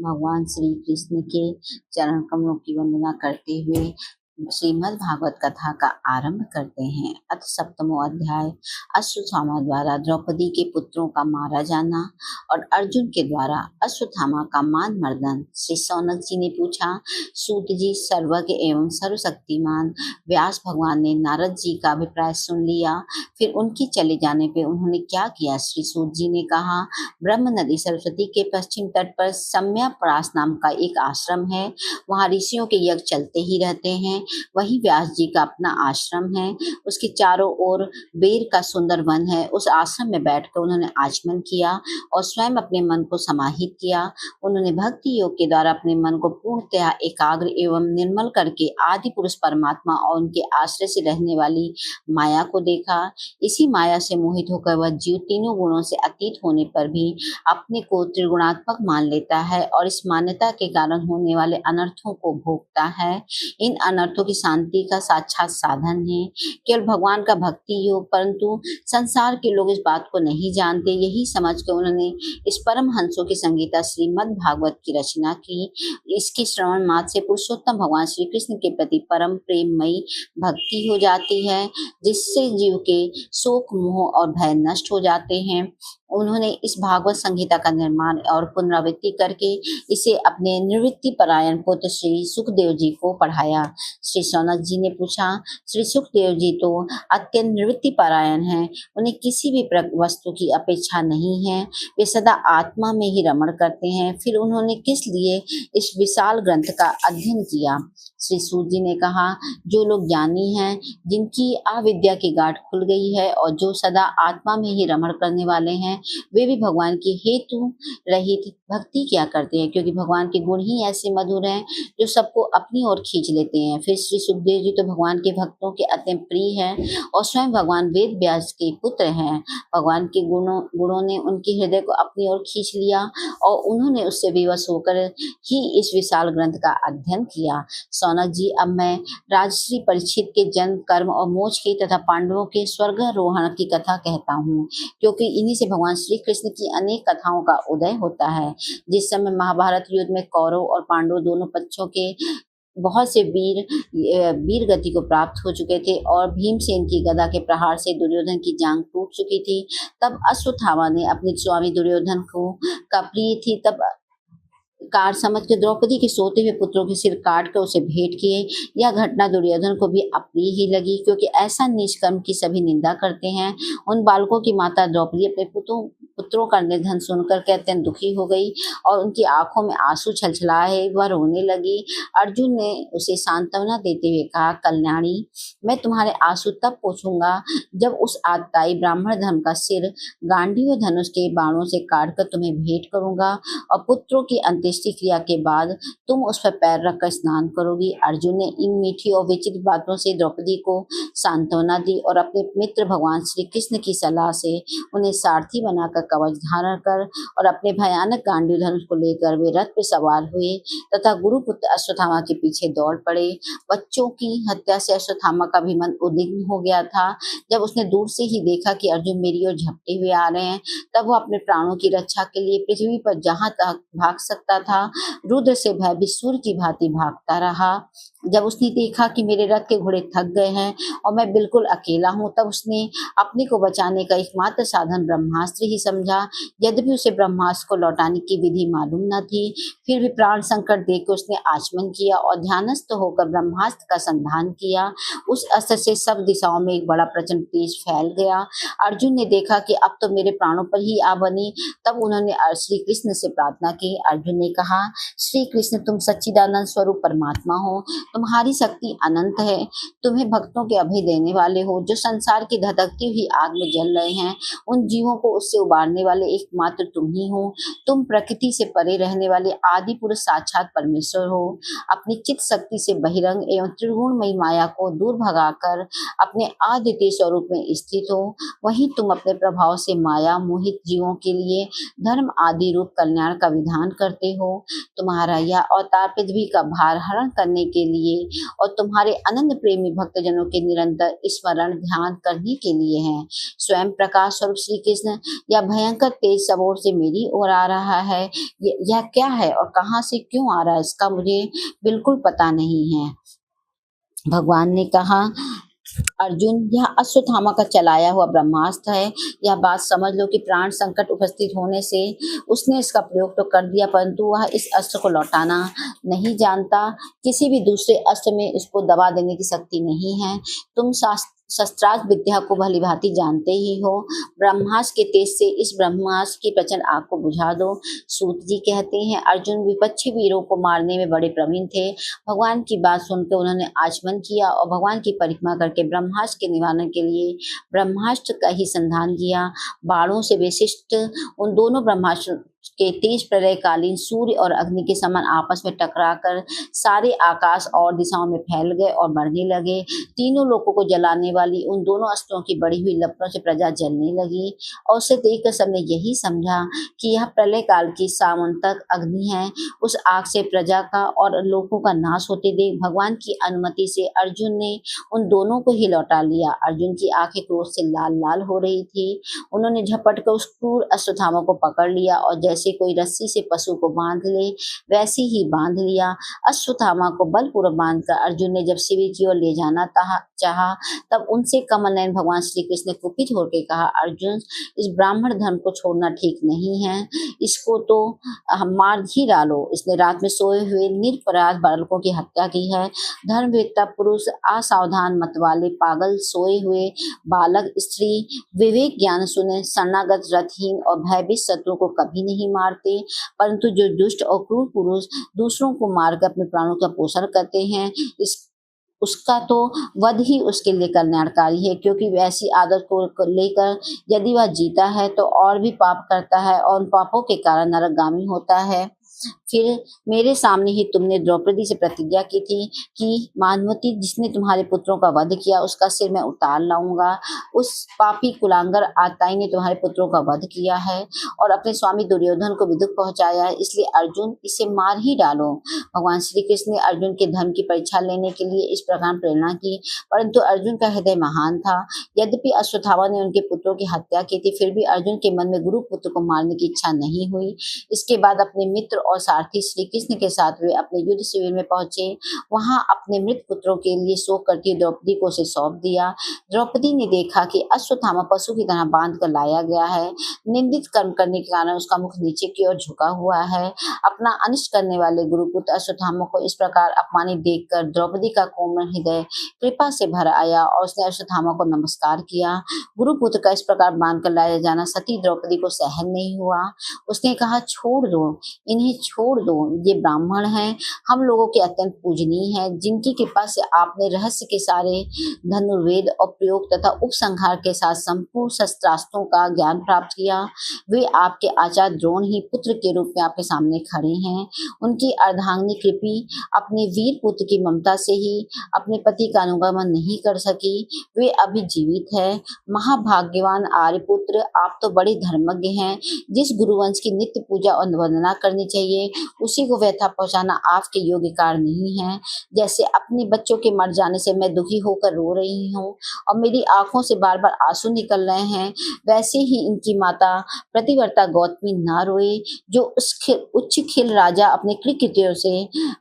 भगवान श्री कृष्ण के चरण कमलों की वंदना करते हुए श्रीमद् भागवत कथा का आरंभ करते हैं। अथ सप्तमो अध्याय। अश्वत्थामा द्वारा द्रौपदी के पुत्रों का मारा जाना और अर्जुन के द्वारा अश्वत्थामा का मान मर्दन। श्री सौनक जी ने पूछा, सूत जी, सर्वज्ञ एवं सर्वशक्तिमान व्यास भगवान ने नारद जी का अभिप्राय सुन लिया, फिर उनके चले जाने पे उन्होंने क्या किया? श्री सूत जी ने कहा, ब्रह्म नदी सरस्वती के पश्चिम तट पर सम्या परास नाम का एक आश्रम है। वहाँ ऋषियों के यज्ञ चलते ही रहते हैं। वही व्यास जी का अपना आश्रम है। उसके चारों ओर बेर का सुंदर वन है। उस आश्रम में बैठकर उन्होंने आचमन किया और स्वयं अपने मन को समाहित किया। उन्होंने भक्ति योग के द्वारा अपने मन को पूर्णतः एकाग्र एवं निर्मल करके आदि पुरुष परमात्मा और उनके आश्रय से रहने वाली माया को देखा। इसी माया से मोहित होकर वह जीव तीनों गुणों से अतीत होने पर भी अपने को त्रिगुणात्मक मान लेता है और इस मान्यता के कारण होने वाले अनर्थों को भोगता है। इन अनर्थों की शांति का साक्षात साधन है केवल भगवान का भक्ति योग, परंतु संसार के लोग इस बात को नहीं जानते। यही समझ कर उन्होंने इस परम हंसों की संगीता श्रीमद् भागवत की रचना की। इसके श्रवण मात्र से पुरुषोत्तम भगवान श्री कृष्ण के प्रति परम प्रेममयी भक्ति हो जाती है, जिससे जीव के शोक मोह और भय नष्ट हो जाते हैं। उन्होंने इस भागवत संहिता का निर्माण और पुनरावृत्ति करके इसे अपने निवृत्ति परायण पुत्र श्री सुखदेव जी को पढ़ाया। श्री सौनक जी ने पूछा, श्री सुखदेव जी तो अत्यंत निवृत्ति परायण हैं, उन्हें किसी भी वस्तु की अपेक्षा नहीं है, वे सदा आत्मा में ही रमण करते हैं, फिर उन्होंने किस लिए इस विशाल ग्रंथ का अध्ययन किया? श्री सूत जी ने कहा, जो लोग ज्ञानी हैं, जिनकी अविद्या की गांठ खुल गई है और जो सदा आत्मा में ही रमण करने वाले हैं, वे भी भगवान की हेतु रहित भक्ति क्या करते हैं, क्योंकि भगवान के गुण ही ऐसे मधुर हैं जो सबको अपनी ओर खींच लेते हैं। फिर श्री सुखदेव जी तो भगवान के भक्तों के अत्यंत प्रिय हैं और स्वयं भगवान वेद व्यास के पुत्र हैं। भगवान के गुणों ने उनके हृदय को अपनी ओर खींच लिया और उन्होंने उससे विवश होकर ही इस विशाल ग्रंथ का अध्ययन किया। सौनक जी, अब मैं राजश्री परीक्षित के जन्म, कर्म और मोक्ष की तथा पांडवों के स्वर्गारोहण की कथा कहता हूँ, क्योंकि इन्हीं से भगवान श्री कृष्ण की अनेक कथाओं का उदय होता है। जिस समय महाभारत युद्ध में कौरव और पांडव दोनों पक्षों के बहुत से वीर गति को प्राप्त हो चुके थे और भीमसेन की गदा के प्रहार से दुर्योधन की जांघ टूट चुकी थी, तब अश्वत्थामा ने अपने स्वामी दुर्योधन को का प्रिय थी तब कार समझ के द्रौपदी के सोते हुए पुत्रों के सिर काट कर उसे भेंट किए। यह घटना दुर्योधन को भी अप्रिय ही लगी, क्योंकि ऐसा नीच कर्म की सभी निंदा करते हैं। उन बालकों की माता द्रौपदी अपने पुत्रों का निधन सुनकर के अत्यंत दुखी हो गई और उनकी आंखों में आंसू छलछलाए, वह रोने लगी। अर्जुन ने उसे सांत्वना देते हुए कहा, कल्याणी, मैं तुम्हारे आंसू तब पोंछूंगा जब उस आतताई ब्राह्मण धर्म का सिर गांडीव धनुष के बाणों से काटकर तुम्हें भेंट करूंगा और पुत्रों की अंत्येष्टि क्रिया के बाद तुम उस पर पैर रखकर स्नान करोगी। अर्जुन ने इन मीठी और विचित्र बातों से द्रौपदी को सांत्वना दी और अपने मित्र भगवान श्री कृष्ण की सलाह से उन्हें सारथी बनाकर कवच धारण कर और अपने भयानक गांडीव धनुष को लेकर वे रथ पर सवार हुए तथा गुरुपुत्र अश्वत्थामा के पीछे दौड़ पड़े। बच्चों की हत्या से अश्वत्थामा का भी मन उद्विग्न हो गया था। जब उसने दूर से ही देखा कि अर्जुन मेरी ओर झपटे हुए आ रहे हैं, तब वह अपने प्राणों की रक्षा के लिए पृथ्वी पर जहां तक भाग सकता था रुद्र से भयभीत सूर्य की भांति भागता रहा। जब उसने देखा कि मेरे रथ के घोड़े थक गए हैं और मैं बिल्कुल अकेला हूँ, तब उसने अपने को बचाने का एकमात्र साधन ब्रह्मास्त्र ही समझा। यद्यपि उसे ब्रह्मास्त्र को लौटाने की विधि मालूम न थी, फिर भी प्राण संकट देकर उसने आचमन किया और ध्यानस्थ होकर ब्रह्मास्त्र का संधान किया। उस अस्त्र से सब दिशाओं में एक बड़ा प्रचंड तेज फैल गया। अर्जुन ने देखा कि अब तो मेरे प्राणों पर ही आ बनी, तब उन्होंने श्री कृष्ण से प्रार्थना की। अर्जुन ने कहा, श्री कृष्ण, तुम सच्चिदानंद स्वरूप परमात्मा हो, तुम्हारी शक्ति अनंत है, तुम्हें भक्तों के अभय देने वाले हो, जो संसार की धधकती हुई आग में जल रहे हैं, उन जीवों को उससे उबारने वाले एकमात्र तुम ही हो। तुम प्रकृति से परे रहने वाले आदि पुरुष साक्षात परमेश्वर हो। अपनी चित्त शक्ति से बहिरंग एवं त्रिगुणमयी माया को दूर भगाकर अपने अद्वितीय स्वरूप में स्थित हो। वहीं तुम अपने प्रभाव से माया मोहित जीवों के लिए धर्म आदि रूप कल्याण का विधान करते हो। तुम्हारा यह अवतार पृथ्वी का भार हरण करने के लिए और तुम्हारे अनंत प्रेमी भक्तजनों के निरंतर स्मरण ध्यान करने के लिए है। स्वयं प्रकाश स्वरूप श्री कृष्ण या भयंकर तेज सब ओर से मेरी ओर आ रहा है। यह क्या है और कहाँ से क्यों आ रहा है, इसका मुझे बिल्कुल पता नहीं है। भगवान ने कहा, अर्जुन, यह अश्वत्थामा का चलाया हुआ ब्रह्मास्त्र है। यह बात समझ लो कि प्राण संकट उपस्थित होने से उसने इसका प्रयोग तो कर दिया, परंतु वह इस अस्त्र को लौटाना नहीं जानता। किसी भी दूसरे अस्त्र में इसको दबा देने की शक्ति नहीं है। तुम शस्त्रास्त्र विद्या को भली भांति जानते ही हो। ब्रह्मास्त्र के तेज से इस ब्रह्मास्त्र की प्रचंड आग को बुझा दो। सूत जी कहते हैं, अर्जुन विपक्षी वीरों को मारने में बड़े प्रवीण थे। भगवान की बात सुनकर उन्होंने आचमन किया और भगवान की परिक्रमा करके ब्रह्मास्त्र के निवारण के लिए ब्रह्मास्त्र का ही संधान किया। बाणों से विशिष्ट उन दोनों ब्रह्मास्त्र के तेज प्रलयकालीन सूर्य और अग्नि के समान आपस में टकराकर सारे आकाश और दिशाओं में फैल गए और बढ़ने लगे। तीनों लोगों को जलाने वाली उन दोनों अस्त्रों की बढ़ी हुई लपटों से प्रजा जलने लगी और उसे देखकर सबने यही समझा कि यह प्रलय काल की सामंतक अग्नि है। उस आग से प्रजा का और लोगों का नाश होते देख भगवान की अनुमति से अर्जुन ने उन दोनों को ही लौटा लिया। अर्जुन की आंखें क्रोध से लाल लाल हो रही थी। उन्होंने झपट कर उस क्रूर अश्वत्थामा को पकड़ लिया और जैसे कोई रस्सी से पशु को बांध ले वैसे ही बांध लिया। अश्वत्थामा को बलपूर्वक बांधकर अर्जुन ने जब शिविर की ओर ले जाना चाहा, तब उनसे कमल नयन भगवान श्री कृष्ण ने कुपित होकर कहा, अर्जुन, इस ब्राह्मण धर्म को छोड़ना ठीक नहीं है। इसको तो हम मार ही डालो। इसने रात में सोए हुए निरपराध बालकों की हत्या की है। धर्मवेत्ता पुरुष, असावधान मतवाले, पागल, सोए हुए बालक, स्त्री, विवेक ज्ञान शून्य, शरणागत, रथहीन और भयभीत शत्रु को कभी नहीं मारते, परंतु जो दुष्ट और क्रूर पुरुष दूसरों को मारकर अपने प्राणों का पोषण करते हैं, उसका तो वध ही उसके लिए कल्याणकारी है, क्योंकि वैसी आदत को लेकर यदि वह जीता है तो और भी पाप करता है और उन पापों के कारण नरकगामी होता है। फिर मेरे सामने ही तुमने द्रौपदी से प्रतिज्ञा की थी कि मानवती, जिसने तुम्हारे पुत्रों का वध किया, उसका सिर मैं उतार लाऊंगा। उस पापी कुलांगर आताई ने तुम्हारे पुत्रों का वध किया है और अपने स्वामी दुर्योधन को भी दुख पहुंचाया है, इसलिए अर्जुन, इसे मार ही डालो। भगवान श्री कृष्ण ने अर्जुन के धर्म की परीक्षा लेने के लिए इस प्रकार प्रेरणा की, परंतु अर्जुन का हृदय महान था। यद्यपि अश्वत्थामा ने उनके पुत्रों की हत्या की थी, फिर भी अर्जुन के मन में गुरु पुत्र को मारने की इच्छा नहीं हुई। इसके बाद अपने मित्र और सारथी श्री कृष्ण के साथ वे अपने युद्ध शिविर में पहुंचे। वहां अपने मृत पुत्रों के लिए शोक करती द्रौपदी को उसे सौंप दिया। द्रौपदी ने देखा कि अश्वत्थामा पशु की तरह बांध कर लाया गया है। निंदित कर्म करने के कारण उसका मुख नीचे की ओर झुका हुआ है। अपना अनिष्ट करने वाले गुरुपुत्र अश्वत्थामा को इस प्रकार अपमानित देखकर द्रौपदी का कोमल हृदय कृपा से भर आया और उसने अश्वत्थामा को नमस्कार किया। गुरुपुत्र का इस प्रकार बांध कर लाया जाना सती द्रौपदी को सहन नहीं हुआ। उसने कहा, छोड़ दो, इन्हें छोड़ दो। ये ब्राह्मण हैं, हम लोगों के अत्यंत पूजनीय हैं, जिनकी कृपा से आपने रहस्य के सारे धनुर्वेद और प्रयोग तथा उपसंहार के साथ संपूर्ण शस्त्रास्त्रों का ज्ञान प्राप्त किया। वे आपके आचार्य द्रोण ही पुत्र के रूप में आपके सामने खड़े हैं। उनकी अर्धांगिनी कृपी अपने वीर पुत्र की ममता से ही अपने पति का अनुगमन नहीं कर सकी। वे अभी जीवित है। महाभाग्यवान आर्यपुत्र, आप तो बड़े धर्मज्ञ हैं। जिस गुरुवंश की नित्य पूजा और वंदना करनी चाहिए, उसी को व्यथा पहुंचाना आपके योग्य कार्य नहीं है। जैसे अपने बच्चों के मर जाने से मैं दुखी होकर रो रही हूँ और मेरी आंखों से बार बार आंसू निकल रहे हैं, वैसे ही इनकी माता प्रतिव्रता गौतमी ना रोए। जो उच्च खिल राजा अपने कृत्यों से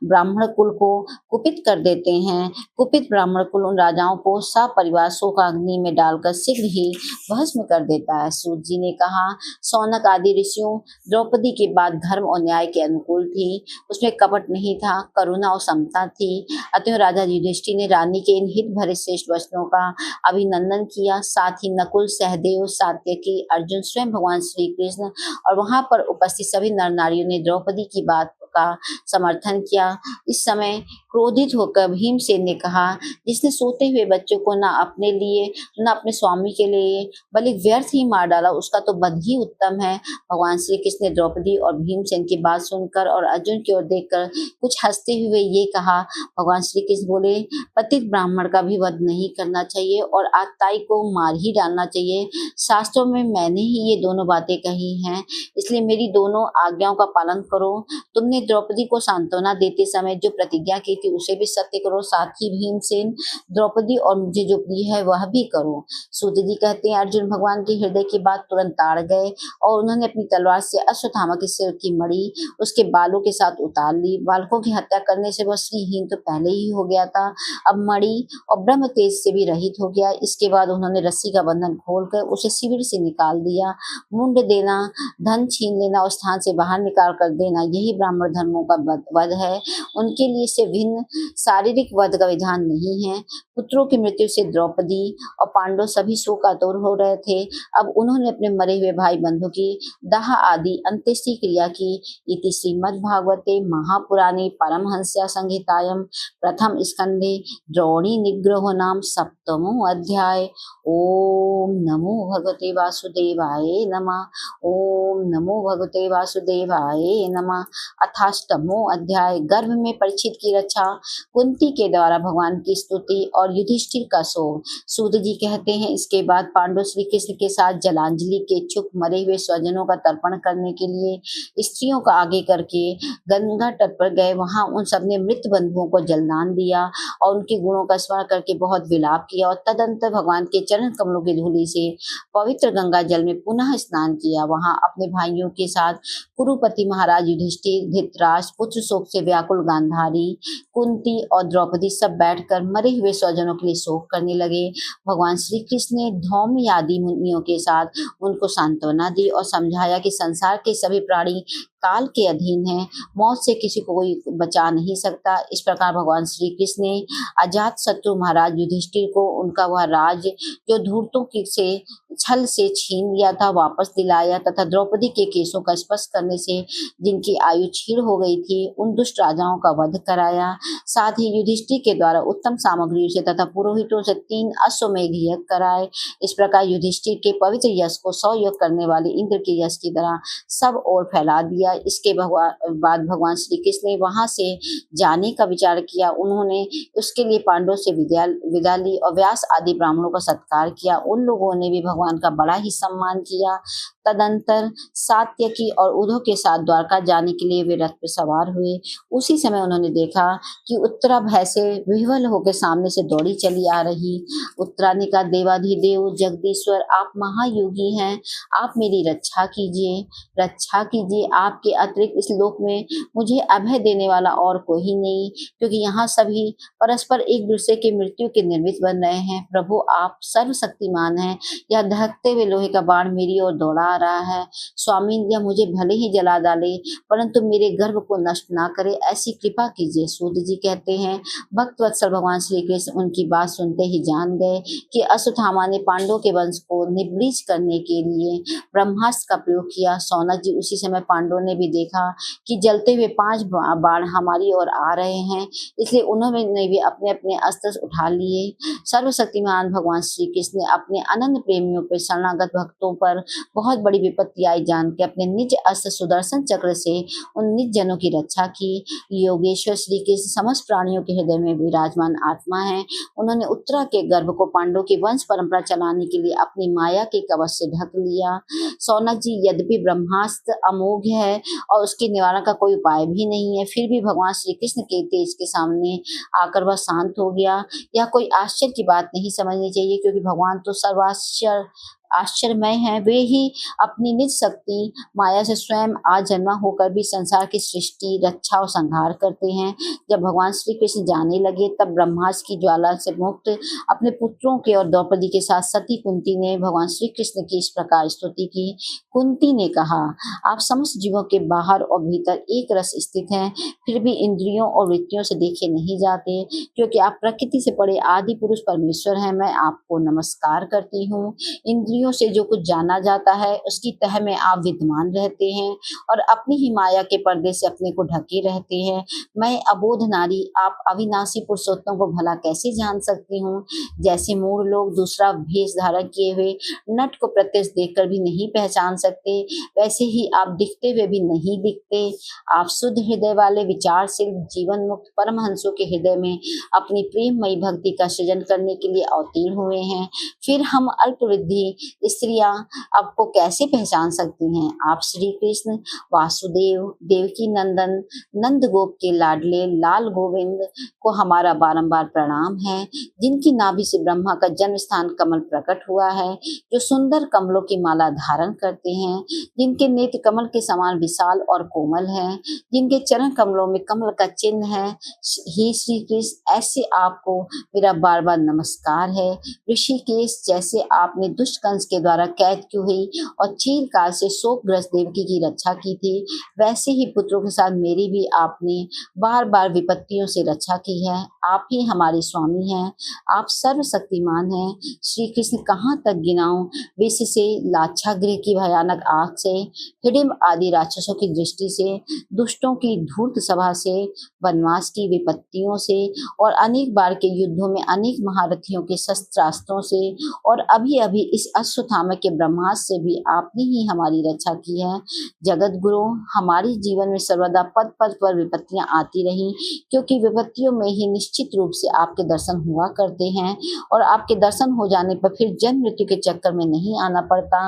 ब्राह्मण कुल को कुपित कर देते हैं, कुपित ब्राह्मण कुल उन राजाओं को सपरिवार शोकाग्नि में डालकर शीघ्र ही भस्म कर देता है। सूत जी ने कहा, सौनक आदि ऋषियों द्रौपदी के बाद धर्म और न्याय के अनुकूल थी। उसमें कपट नहीं था, करुणा और समता थी। अतः राजा युधिष्ठिर ने रानी के इन हित भरे श्रेष्ठ वचनों का अभिनंदन किया। साथ ही नकुल, सहदेव, सात्यकी, अर्जुन, स्वयं भगवान श्री कृष्ण और वहां पर उपस्थित सभी नर नारियों ने द्रौपदी की बात का समर्थन किया। इस समय क्रोधित होकर भीमसेन ने कहा, जिसने सोते हुए बच्चों को न अपने लिए न अपने स्वामी के लिए बल्कि व्यर्थ ही मार डाला, उसका तो वध ही उत्तम है। भगवान श्री कृष्ण ने द्रौपदी और भीमसेन की बात सुनकर और अर्जुन की ओर देखकर कुछ हंसते हुए ये कहा। भगवान श्री कृष्ण बोले, पतित ब्राह्मण का भी वध नहीं करना चाहिए और आताई को मार ही डालना चाहिए। शास्त्रों में मैंने ही ये दोनों बातें कही हैं, इसलिए मेरी दोनों आज्ञाओं का पालन करो। तुमने द्रौपदी को सांत्वना देते समय जो प्रतिज्ञा की कि उसे भी सत्य करो, साथ ही भीमसेन द्रौपदी और मुझे जो प्रिय है वह भी करो। सूत जी कहते हैं अर्जुन भगवान के हृदय की बात तुरंत ताड़ गए और उन्होंने अपनी तलवार से अश्वत्थामा के सिर की मणि उसके बालों के साथ उतार ली। बालकों की हत्या करने से वह श्रीहीन तो पहले ही हो गया था, अब मणि और ब्रह्म तेज से भी रहित हो गया। इसके बाद उन्होंने रस्सी का बंधन खोलकर उसे शिविर से निकाल दिया। मुंड देना, धन छीन लेना और स्थान से बाहर निकाल कर देना, यही ब्राह्मण धर्मों का वध है। उनके लिए इससे भिन्न शारीरिक वध का विधान नहीं है। पुत्रों की मृत्यु से द्रौपदी और पांडव सभी शोकातुर हो रहे थे। अब उन्होंने अपने मरे हुए भाई बंधु की दाह आदि अंत्येष्टि क्रिया की। इति श्रीमद्भागवते महापुराणे पारमहंस्या संहितायां प्रथम स्कंधे द्रोणी निग्रहो नाम सप्तमो अध्याय। ओम नमो भगवते वासुदेवाय नमः। ओम नमो भगवते वासुदेवाय नमः। अथाष्टमो अध्याय। गर्भ में परीक्षित की रक्षा, कुंती के द्वारा भगवान की स्तुति और युधिष्ठिर का शोक। सूत जी कहते हैं इसके बाद पांडव श्री कृष्ण के साथ जलांजलि के इच्छुक मरे हुए स्वजनों का तर्पण करने के लिए स्त्रियों का आगे करके गंगा तट पर गए। वहां उन सबने मृत बंधुओं को जलदान दिया और उनके गुणों का स्मरण करके बहुत विलाप किया और तदंतर भगवान के चरण कमलों की धूलि से पवित्र गंगा जल में पुनः स्नान किया। वहां अपने भाइयों के साथ कुरुपति महाराज युधिष्ठिर, धृतराष्ट्र, पुत्र शोक से व्याकुल गांधारी, कुंती और द्रौपदी सब बैठकर मरे हुए स्वजनों के लिए शोक करने लगे। भगवान श्री कृष्ण ने धौम्य आदि मुनियों के साथ उनको सांत्वना दी और समझाया कि संसार के सभी प्राणी काल के अधीन है, मौत से किसी को कोई बचा नहीं सकता। इस प्रकार भगवान श्री कृष्ण ने अजात शत्रु महाराज युधिष्ठिर को उनका वह राज जो धूर्तों से छल से छीन लिया था वापस दिलाया तथा द्रौपदी के केसों का स्पर्श करने से जिनकी आयु क्षीण हो गई थी उन दुष्ट राजाओं का वध कराया। साथ ही युधिष्ठिर के द्वारा उत्तम सामग्रियों से तथा पुरोहितों से 3 अश्वमेघ यज्ञ कराए। इस प्रकार युधिष्ठिर के पवित्र यश को 100 यज्ञ करने वाले इंद्र के यश की तरह सब ओर फैला दिया। इसके बाद भगवान श्री कृष्ण ने वहां से जाने का विचार किया। उन्होंने उसके लिए पांडवों से विदा ली और व्यास आदि ब्राह्मणों का सत्कार किया। उन लोगों ने भी भगवान का बड़ा ही सम्मान किया। तदंतर सात्यकी और उद्धव के साथ द्वारका जाने के लिए वे रथ पर सवार हुए। उसी समय उन्होंने देखा कि उत्तरा भय से विह्वल होकर सामने से दौड़ी चली आ रही। उत्तरा ने कहा, देवाधिदेव जगदीश्वर आप महायोगी हैं, आप मेरी रक्षा कीजिए, रक्षा कीजिए। आपके अतिरिक्त इस लोक में मुझे अभय देने वाला और कोई नहीं, क्योंकि यहाँ सभी परस्पर एक दूसरे के मृत्यु के निर्मित बन रहे हैं। प्रभु आप सर्वशक्तिमान हैं। यह दहकते हुए लोहे का बाण मेरी ओर दौड़ा आ रहा है। स्वामी यह मुझे भले ही जला डाले परंतु मेरे गर्भ को नष्ट ना करे, ऐसी कृपा कीजिए। सूत जी कहते हैं भक्त वत्सल भगवान श्री कृष्ण उनकी बात सुनते ही जान गए कि अश्वत्थामा ने पांडवों के वंश को निवृत्त करने के लिए ब्रह्मास्त्र का प्रयोग किया। सौनक जी उसी समय पांडवों ने भी देखा कि जलते हुए 5 बाण हमारी ओर आ रहे हैं, इसलिए उन्होंने भी अपने अपने अस्त्र उठा लिए। सर्वशक्तिमान भगवान श्री कृष्ण ने अपने अनंत प्रेमियों पर, शरणागत भक्तों पर बहुत बड़ी विपत्ति आई जान के अपने निज अस्त्र सुदर्शन चक्र से उन निज जनों की रक्षा की। योगेश्वर श्री कृष्ण समस्त प्राणियों के हृदय में विराजमान आत्मा है। उन्होंने उत्तरा के गर्भ को पांडवों की वंश परंपरा चलाने के लिए अपनी माया के कवच से ढक लिया। सौनक जी यद्यपि ब्रह्मास्त्र अमोघ है और उसके निवारण का कोई उपाय भी नहीं है, फिर भी भगवान श्री कृष्ण के तेज के सामने आकर वह शांत हो गया। यह कोई आश्चर्य की बात नहीं समझनी चाहिए, क्योंकि भगवान तो आश्चर्यमय है। वे ही अपनी निज शक्ति माया से स्वयं आजन्मा होकर भी संसार की सृष्टि, रक्षा और संहार करते हैं। जब भगवान श्री कृष्ण जाने लगे तब ब्रह्मास्त्र की ज्वाला से मुक्त अपने पुत्रों के और द्रौपदी के साथ सती कुंती ने भगवान श्री कृष्ण की इस प्रकार स्तुति की। कुंती ने कहा, आप समस्त जीवों के बाहर और भीतर एक रस स्थित हैं, फिर भी इंद्रियों और वृत्तियों से देखे नहीं जाते, क्योंकि आप प्रकृति से पड़े आदि पुरुष परमेश्वर हैं। मैं आपको नमस्कार करती हूँ। इंद्रियों से जो कुछ जाना जाता है उसकी तह में आप विद्यमान रहते हैं और अपनी ही माया के पर्दे से अपने को ढके रहते हैं। मैं अबोध नारी, आप अविनाशी पुरुषोत्तम को भला कैसे जान सकती हूँ। जैसे मूढ़ लोग दूसरा भेष धारण किए हुए नट को प्रत्यक्ष देखकर भी नहीं पहचान सकते, वैसे ही आप दिखते हुए भी नहीं दिखते। आप शुद्ध हृदय वाले विचारशील जीवन मुक्त परमहंसों के हृदय में अपनी प्रेममयी भक्ति का सृजन करने के लिए अवतीर्ण हुए हैं। फिर हम अल्पवृद्धि स्त्रियां आपको कैसे पहचान सकती हैं? आप श्री कृष्ण, वासुदेव, देवकी नंदन, नंद गोप के लाडले लाल गोविंद को हमारा बारंबार प्रणाम है, जिनकी नाभि से ब्रह्मा का जन्म स्थान कमल प्रकट हुआ है, जो सुंदर कमलों की माला धारण करते हैं, जिनके नेत्र कमल के समान विशाल और कोमल हैं, जिनके चरण कमलों में कमल का चिन्ह है। हे श्री कृष्ण, ऐसे आपको मेरा बार बार नमस्कार है। ऋषिकेश, जैसे आपने दुष्ट कंस के द्वारा कैद की हुई और चीर काल से शोकग्रस्त देवकी की रक्षा की थी, वैसे ही पुत्रों के साथ मेरी भी आपने बार बार विपत्तियों से रक्षा की है। आप ही हमारे स्वामी हैं, आप सर्वशक्तिमान हैं। श्री कृष्ण, कहाँ तक गिनाऊं? विष से, लाक्षागृह की भयानक आग से, हिडिंब आदि राक्षसों की दृष्टि से, दुष्टों की धूर्त सभा से, वनवास की विपत्तियों से और अनेक बार के युद्धों में अनेक महारथियों के शस्त्रास्त्रों से और अभी अभी इस अश्वत्थामा के ब्रह्मास्त्र से भी आपने ही हमारी रक्षा की है। जगत गुरु, हमारे जीवन में सर्वदा पद पद पर विपत्तियां आती रही, क्योंकि विपत्तियों में ही निश्चित रूप से आपके दर्शन हुआ करते हैं और आपके दर्शन हो जाने पर फिर जन्म मृत्यु के चक्कर में नहीं आना पड़ता।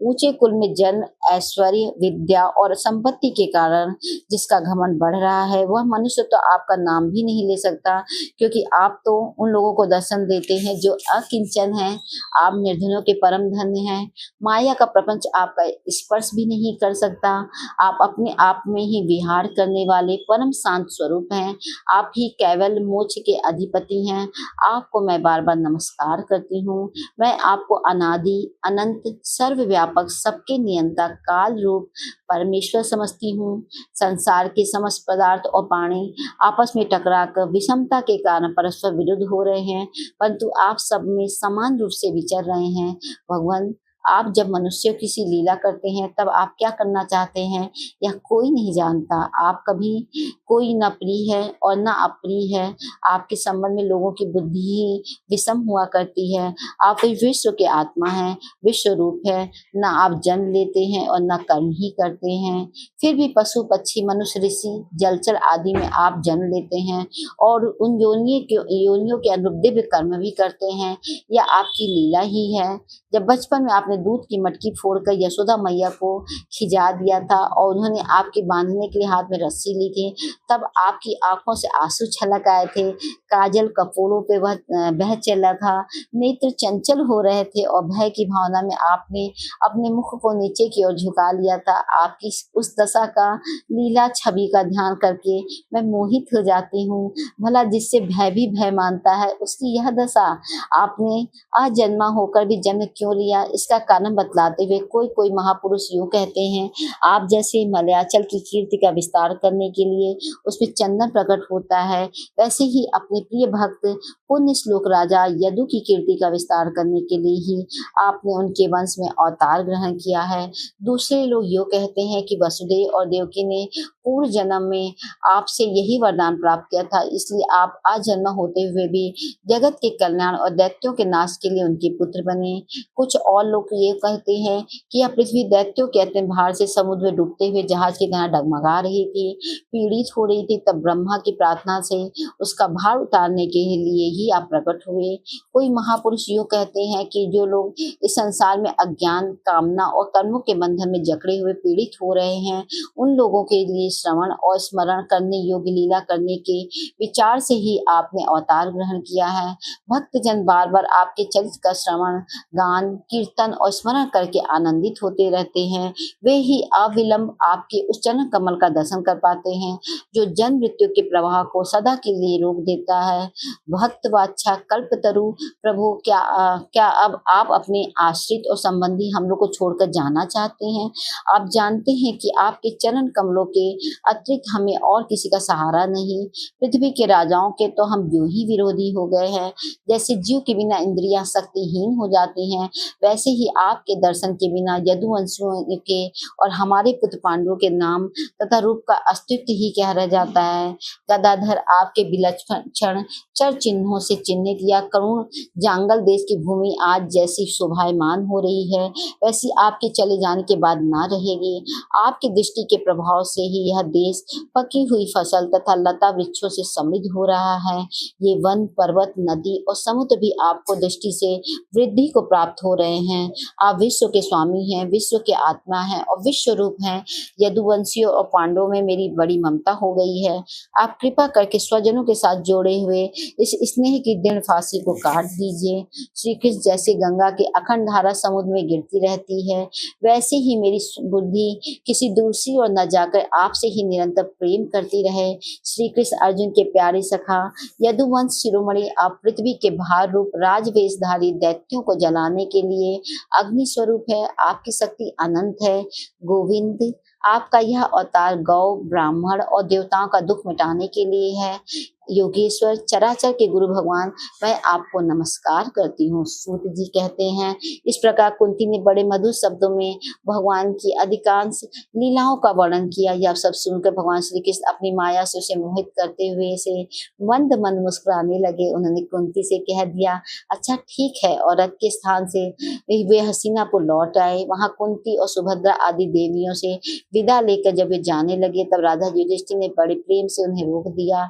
ऊंचे कुल में जन्म, ऐश्वर्य, विद्या और संपत्ति के कारण जिसका घमंड बढ़ रहा है, वह मनुष्य तो आपका नाम भी नहीं ले सकता, क्योंकि आप तो उन लोगों को दर्शन देते हैं जो अकिंचन हैं। आप निर्धनों के परम धन्य हैं। माया का प्रपंच आपका स्पर्श भी नहीं कर सकता। आप अपने आप में ही विहार करने वाले परम शांत स्वरूप हैं। आप ही केवल मोक्ष के अधिपति हैं। आपको मैं बार बार नमस्कार करती हूँ। मैं आपको अनादि, अनंत, सर्वव्यापक, सबके नियंता, काल रूप परमेश्वर समझती हूँ। संसार के समस्त पदार्थ और प्राणी आपस में टकराकर विषमता के कारण परस्पर विरुद्ध हो रहे हैं, परंतु आप सब में समान रूप से विचर रहे हैं। भगवान, आप जब मनुष्य की सी लीला करते हैं तब आप क्या करना चाहते हैं, यह कोई नहीं जानता। आप कभी कोई न प्रिय है और न अप्रिय है। आपके संबंध में लोगों की बुद्धि ही विषम हुआ करती है। आप इस विश्व के आत्मा हैं, विश्व रूप है। न आप जन्म लेते हैं और न कर्म ही करते हैं, फिर भी पशु, पक्षी, मनुष्य, ऋषि, जलचर आदि में आप जन्म लेते हैं और उन योनियों के अनुरूप दिव्य कर्म भी करते हैं। यह आपकी लीला ही है। जब बचपन में आपने दूध की मटकी फोड़कर यशोदा मैया को खिजा दिया था और उन्होंने आपके बांधने के लिए हाथ में रस्सी ली थी, तब आपकी आंखों से आंसू छलक आए थे, काजल कपोलों पे वह बह चला था, नेत्र चंचल हो रहे थे और भय की भावना में आपने अपने मुख को नीचे की ओर झुका लिया था। आपकी उस दशा का, लीला छवि का ध्यान करके मैं मोहित हो जाती हूँ। भला जिससे भय भी भय मानता है, उसकी यह दशा। आपने अजन्मा होकर भी जन्म क्यों लिया, इसका कारण बतलाते हुए कोई महापुरुष यूं कहते हैं, आप जैसे मलयाचल की कीर्ति का विस्तार करने के लिए उसमें चंदन प्रकट होता है, वैसे ही अपने प्रिय भक्त पुण्य श्लोक राजा यदु की कीर्ति का विस्तार करने के लिए ही आपने उनके वंश में अवतार ग्रहण किया है। दूसरे लोग यूं कहते हैं कि वसुदेव और देवकी ने पूर्व जन्म में आपसे यही वरदान प्राप्त किया था, इसलिए आप अजन्मा होते हुए भी जगत के कल्याण और दैत्यों के नाश के लिए उनके पुत्र बने। कुछ और लोग ये कहते हैं कि यह पृथ्वी दैत्यों के अत्यंत भार से समुद्र में डूबते हुए जहाज की तरह डगमगा रही थी, पीड़ित हो रही थी, तब ब्रह्मा की प्रार्थना से उसका भार उतारने के लिए ही आप प्रकट हुए। कोई महापुरुष यूं कहते हैं कि जो लोग इस संसार में अज्ञान, कामना और कर्मों के बंधन में जकड़े हुए पीड़ित हो रहे हैं, उन लोगों के लिए श्रवण और स्मरण करने योग्य लीला करने के विचार से ही आपने अवतार ग्रहण किया है। भक्तजन बार बार आपके चरित्र का श्रवण, गान, कीर्तन और स्मरण करके आनंदित होते रहते हैं। वे ही अविलंब आपके उस चरण कमल का दर्शन कर पाते हैं, जो जन्म मृत्यु के प्रवाह को सदा के लिए रोक देता है। भक्त वाच्छा कल्पतरु प्रभु, क्या अब आप अपने आश्रित और संबंधी हम लोग को छोड़कर जाना चाहते हैं? आप जानते हैं कि आपके चरण कमलों के अतिरिक्त हमें और किसी का सहारा नहीं। पृथ्वी के राजाओं के तो हम यूं ही विरोधी हो गए हैं। जैसे जीव के बिना इंद्रियां शक्तिहीन हो जाती हैं, वैसे ही आपके दर्शन के बिना यदुवंशियों के और हमारे पुत्र पांडवों के नाम तथा रूप का अस्तित्व ही क्या रह जाता है। गदाधर, आपके विलक्षण चर चिन्हों से चिन्हित या करुण जंगल देश की भूमि आज जैसी शोभायमान हो रही है, वैसी आपके चले जाने के बाद ना रहेगी। आपकी दृष्टि के प्रभाव से ही यह देश पकी हुई फसल तथा लता वृक्षों से समृद्ध हो रहा है। ये वन, पर्वत, नदी और समुद्र भी आपको दृष्टि से वृद्धि को प्राप्त हो रहे हैं। आप विश्व के स्वामी हैं, विश्व के आत्मा हैं और विश्व रूप हैं। यदुवंशियों और पांडवों में मेरी बड़ी ममता हो गई है। आप कृपा करके स्वजनों के साथ जोड़े हुए इस स्नेह की दृढ़ फांसी को काट दीजिए। श्री कृष्ण जैसे गंगा की अखंड धारा समुद्र में गिरती रहती है, वैसे ही मेरी बुद्धि किसी दूसरी ओर न जाकर आपसे ही निरंतर प्रेम करती रहे। श्री कृष्ण अर्जुन के प्यारे सखा यदुवंश शिरोमणि, आप पृथ्वी के भार रूप राजवेशधारी दैत्यों को जलाने के लिए अग्नि स्वरूप है। आपकी शक्ति अनंत है। गोविंद, आपका यह अवतार गौ, ब्राह्मण और देवताओं का दुख मिटाने के लिए है। योगेश्वर, चराचर के गुरु भगवान, मैं आपको नमस्कार करती हूँ। सूत जी कहते हैं, इस प्रकार कुंती ने बड़े मधुर शब्दों में भगवान की अधिकांश लीलाओं का वर्णन किया। यह सब सुनकर भगवान श्री कृष्ण अपनी माया से उसे मोहित करते हुए से मंद मंद मुस्कुराने लगे। उन्होंने कुंती से कह दिया, अच्छा ठीक है, और रथ के स्थान से वे हस्तिनापुर लौट आए। वहां कुंती और सुभद्रा आदि देवियों से विदा लेकर जब वे जाने लगे, तब राजा युधिष्ठिर ने बड़े प्रेम से उन्हें रोक दिया।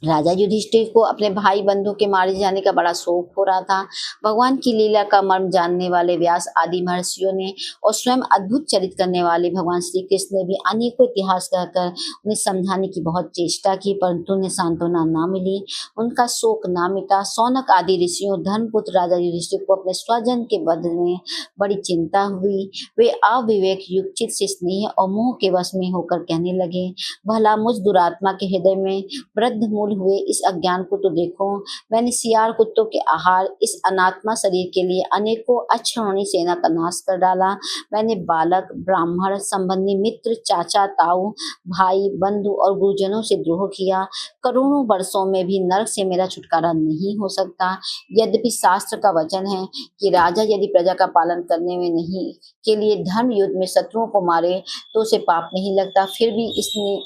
राजा युधिष्ठिर को अपने भाई बंधु के मारे जाने का बड़ा शौक हो रहा था। भगवान की लीला का मर्म जानने वाले व्यास आदि महर्षियों ने और स्वयं अद्भुत चरित करने वाले भगवान श्री कृष्ण ने भी अनेकों इतिहास कहकर उन्हें समझाने की बहुत चेष्टा की, परंतु उन्हें सांत्वना न मिली, उनका शोक न मिटा। सौनक आदि ऋषियों, धर्मपुत्र राजा युधिष्ठिर को अपने स्वजन के बदले में बड़ी चिंता हुई। वे अविवेक युक्त से स्नेह और मोह के वश में होकर कहने लगे, भला मुझ दुरात्मा के हृदय में वृद्ध मूल हुए इस अज्ञान को तो देखो। मैंने सियार कुत्तों के आहार इस अनात्मा शरीर के लिए अनेकों अक्षौहिणी सेना का नाश कर डाला। मैंने बालक, ब्राह्मण, संबंधी, मित्र, चाचा, ताऊ, भाई, बंधु और गुरुजनों से द्रोह किया। करोड़ों वर्षों में भी नरक से मेरा छुटकारा नहीं हो सकता। यद्यपि शास्त्र का वचन है कि राजा यदि प्रजा का पालन करने में नहीं के लिए धर्म युद्ध में शत्रुओं को मारे तो उसे पाप नहीं लगता, फिर भी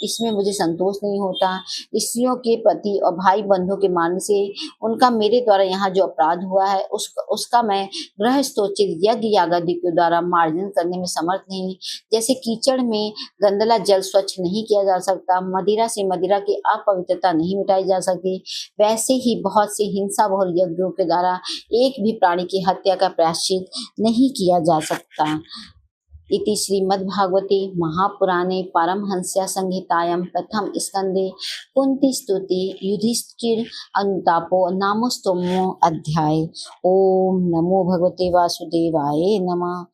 इसमें मुझे संतोष नहीं होता। स्त्रियों के पति और भाई बंधु के मारने से उनका मेरे द्वारा यहाँ जो अपराध हुआ है उसका मैं गृहस्थोचित यज्ञ यागादि के द्वारा मार्जन करने में समर्थ नहीं। जैसे कीचड़ में गंदला जल स्वच्छ नहीं किया जा सकता, मदिरा से मदिरा की अपवित्रता नहीं मिटाई जा सकती, वैसे ही बहुत से हिंसा बहुल यज्ञों के द्वारा एक भी प्राणी की हत्या का प्रायश्चित नहीं किया जा सकता। इति श्रीमद्भागवते महापुराणे पारमहंस्या संहितायां प्रथम स्कंदे कुंती स्तुति युधिष्ठिर अनुतापो नामोस्तमो अध्याय। ओम नमो भगवते वासुदेवाय नमः।